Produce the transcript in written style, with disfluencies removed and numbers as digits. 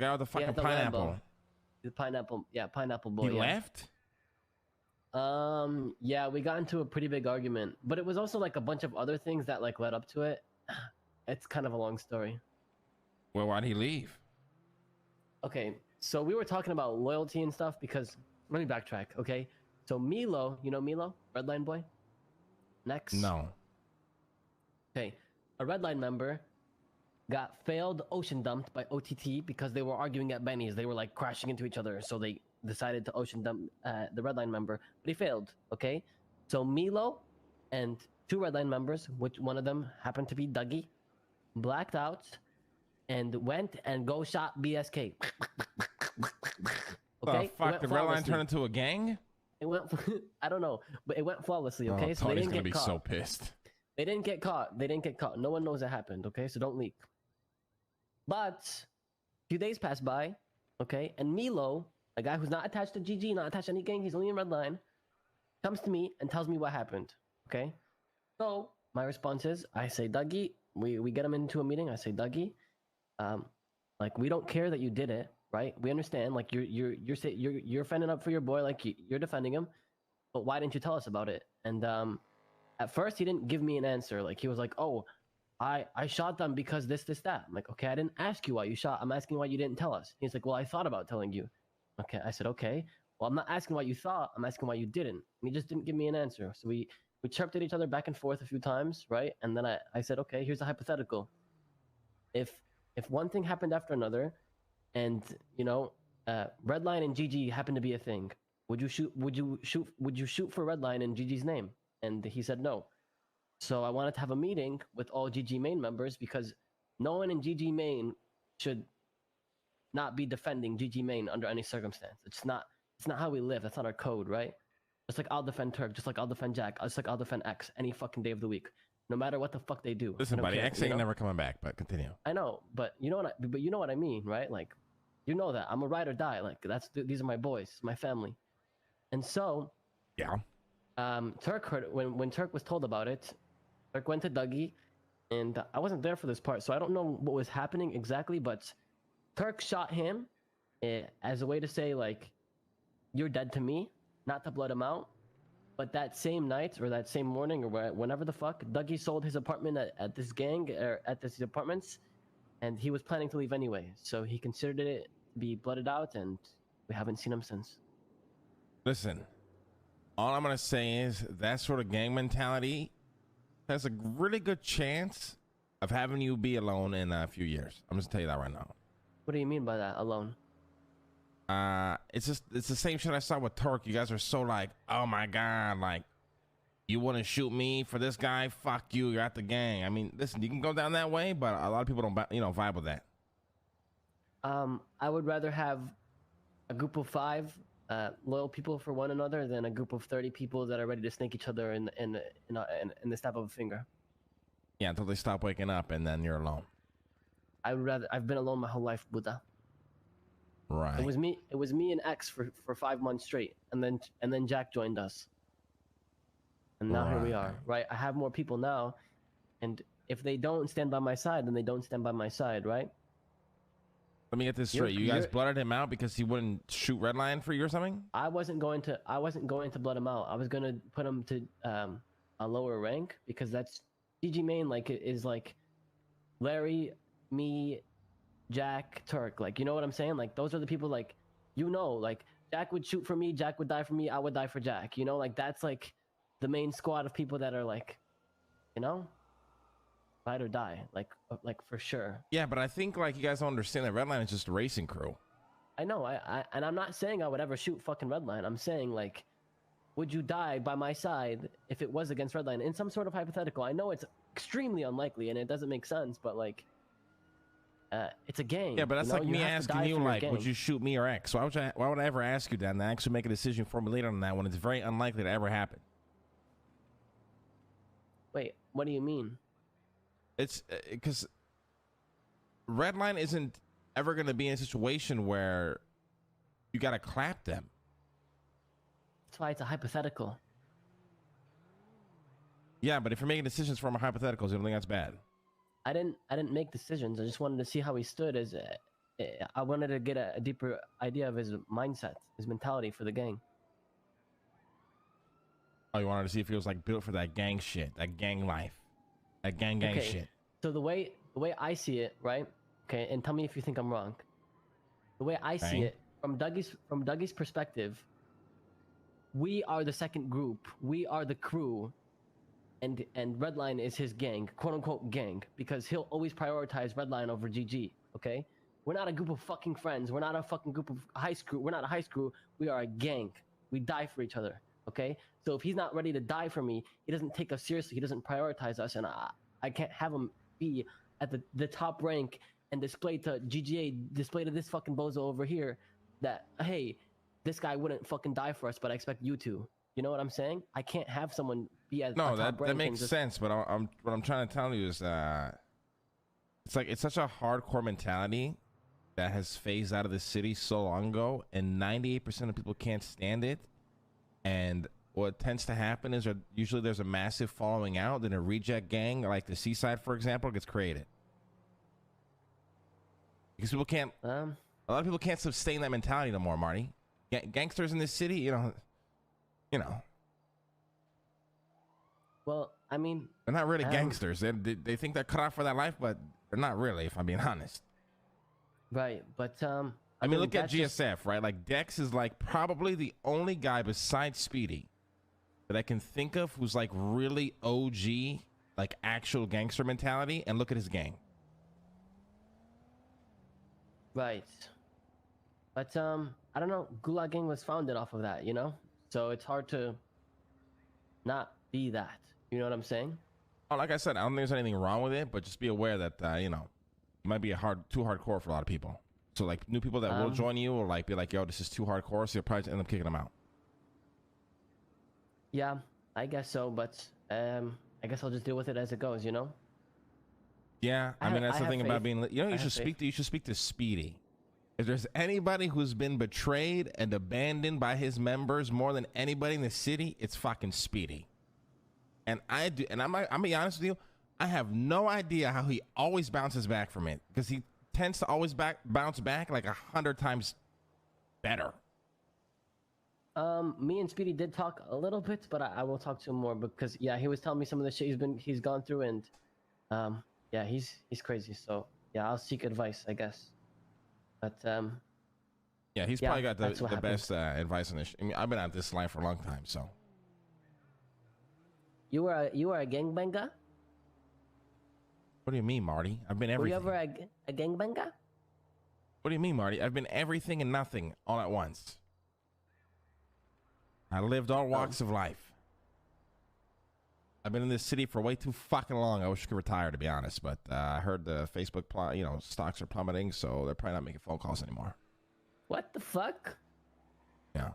guy with the fucking the pineapple. Lambo. The pineapple, yeah, pineapple boy. He yeah. left? Yeah, we got into a pretty big argument, but it was also like a bunch of other things that like led up to it. It's kind of a long story. Well, why'd he leave? Okay, so we were talking about loyalty and stuff because let me backtrack. Okay, so Milo, you know Milo, Redline boy. Next. No. Okay, a Redline member got failed ocean dumped by OTT because they were arguing at Benny's. They were like crashing into each other, so they decided to ocean dump the Redline member, but he failed. Okay, so Milo and two Redline members, which one of them happened to be Dougie, blacked out and went and go shot BSK. Okay, fuck, the Redline turned into a gang? It went, I don't know, but it went flawlessly. Okay, oh, so they didn't gonna get be caught. so pissed. They didn't get caught. They didn't get caught. No one knows it happened. Okay, so don't leak. But a few days passed by. Okay, and Milo, a guy who's not attached to GG, not attached to any gang, he's only in Redline, comes to me and tells me what happened. Okay, so my response is, I say, Dougie, we get him into a meeting. I say, Dougie, like we don't care that you did it, right? We understand, like you're fending up for your boy, like you're defending him, but why didn't you tell us about it? And at first he didn't give me an answer. Like he was like, oh, I shot them because this, that. I'm like, okay, I didn't ask you why you shot. I'm asking why you didn't tell us. He's like, well, I thought about telling you. Okay, I said, okay. Well, I'm not asking why you thought. I'm asking why you didn't. And he just didn't give me an answer. So we chirped at each other back and forth a few times, right? And then I said, okay, here's a hypothetical. If one thing happened after another, and you know, Redline and GG happened to be a thing, would you shoot for Redline in GG's name? And he said no. So I wanted to have a meeting with all GG main members because no one in GG main should not be defending GG main under any circumstance. It's not how we live. That's not our code, right? Just like I'll defend Turk, just like I'll defend Jack, just like I'll defend X any fucking day of the week, no matter what the fuck they do. Listen, buddy, X ain't never coming back. But continue. I know, but you know what I mean, right? Like, you know that I'm a ride or die. Like these are my boys, my family, and so yeah. Turk heard it when Turk was told about it. Turk went to Dougie, and I wasn't there for this part, so I don't know what was happening exactly. But Turk shot him as a way to say like, "You're dead to me," not to blood him out. But that same night or that same morning or whenever the fuck, Dougie sold his apartment at this gang or at this apartments, and he was planning to leave anyway. So he considered it to be blooded out, and we haven't seen him since. Listen, all I'm gonna say is that sort of gang mentality has a really good chance of having you be alone in a few years. I'm just telling you that right now. What do you mean by that, alone? It's the same shit I saw with Turk. You guys are so like, oh my god, like you wouldn't shoot me for this guy? Fuck you, you're at the gang. I mean, listen, you can go down that way, but a lot of people don't, vibe with that. I would rather have a group of 5 loyal people for one another than a group of 30 people that are ready to snake each other in the snap of a finger. Yeah, until they stop waking up and then you're alone. I've been alone my whole life, Buddha. Right. It was me and X for 5 months straight, and then Jack joined us. And now here we are, right? I have more people now, and if they don't stand by my side, then they don't stand by my side, right? Let me get this straight. You guys blooded him out because he wouldn't shoot Redline for you or something? I wasn't going to blood him out. I was going to put him to a lower rank because that's GG main, like is like Larry, me, Jack, Turk. Like, you know what I'm saying? Like, those are the people, like, you know, like Jack would shoot for me, Jack would die for me, I would die for Jack. You know, like that's like the main squad of people that are like, you know, ride or die, like for sure. Yeah, but I think like you guys don't understand that Redline is just a racing crew. I know, and I'm not saying I would ever shoot fucking Redline. I'm saying like, would you die by my side if it was against Redline in some sort of hypothetical? I know it's extremely unlikely and it doesn't make sense, but like, it's a game. Yeah, but that's like me asking you, like, would you shoot me or X? Why would I ever ask you that and actually make a decision for me later on that when it's very unlikely to ever happen? Wait, what do you mean? It's because Redline isn't ever going to be in a situation where you got to clap them. That's why it's a hypothetical. Yeah, but if you're making decisions from a hypothetical, you don't think that's bad? I didn't make decisions. I just wanted to see how he stood as I wanted to get a deeper idea of his mindset, his mentality for the gang. Oh, you wanted to see if he was like built for that gang shit, that gang life, that gang shit. So the way I see it, right? Okay, and tell me if you think I'm wrong. The way I see it from Dougie's perspective, we are the second group. We are the crew, and Redline is his gang, quote unquote gang, because he'll always prioritize Redline over GG. Okay, we're not a group of fucking friends. We're not a fucking group of heist crew. We're not a heist crew. We are a gang. We die for each other. Okay, so if he's not ready to die for me, he doesn't take us seriously. He doesn't prioritize us, and I can't have him be at the top rank and display to GGA, display to this fucking bozo over here that, hey, this guy wouldn't fucking die for us, but I expect you to. You know what I'm saying? I can't have someone be at No, a top rank that makes sense. But what I'm trying to tell you is it's like it's such a hardcore mentality that has phased out of the city so long ago, and 98% of people can't stand it. And what tends to happen is usually there's a massive following out, then a reject gang, like the Seaside, for example, gets created. Because people can't, a lot of people can't sustain that mentality no more, Marty. Gangsters in this city, you know. Well, I mean, they're not really gangsters. They think they're cut out for that life, but they're not really, if I'm being honest. Right, but I mean, look at GSF, right? Like Dex is like probably the only guy besides Speedy that I can think of who's like really OG, like actual gangster mentality, and look at his gang. Right. But I don't know, Gulag Gang was founded off of that, you know? So it's hard to not be that. You know what I'm saying? Oh, like I said, I don't think there's anything wrong with it, but just be aware that you know, it might be too hardcore for a lot of people. So like new people that will join you will like be like, yo, this is too hardcore, so you'll probably end up kicking them out. Yeah, I guess so, but I guess I'll just deal with it as it goes, you know? Yeah, I mean that's the thing about being, you know, you should speak to Speedy. If there's anybody who's been betrayed and abandoned by his members more than anybody in the city, it's fucking Speedy. And I'm be honest with you, I have no idea how he always bounces back from it, because he tends to always bounce back like 100 times better. Me and Speedy did talk a little bit, but I will talk to him more, because yeah, he was telling me some of the shit he's gone through, and yeah, he's crazy. So yeah, I'll seek advice, I guess. But yeah, he's probably got the best advice on this. I mean, I've been at this line for a long time, so. You were a gangbanger? What do you mean, Marty? I've been everything. Were you ever a gangbanger? What do you mean, Marty? I've been everything and nothing all at once. I lived all walks of life. I've been in this city for way too fucking long. I wish I could retire, to be honest. But I heard the Facebook, stocks are plummeting, so they're probably not making phone calls anymore. What the fuck? Yeah.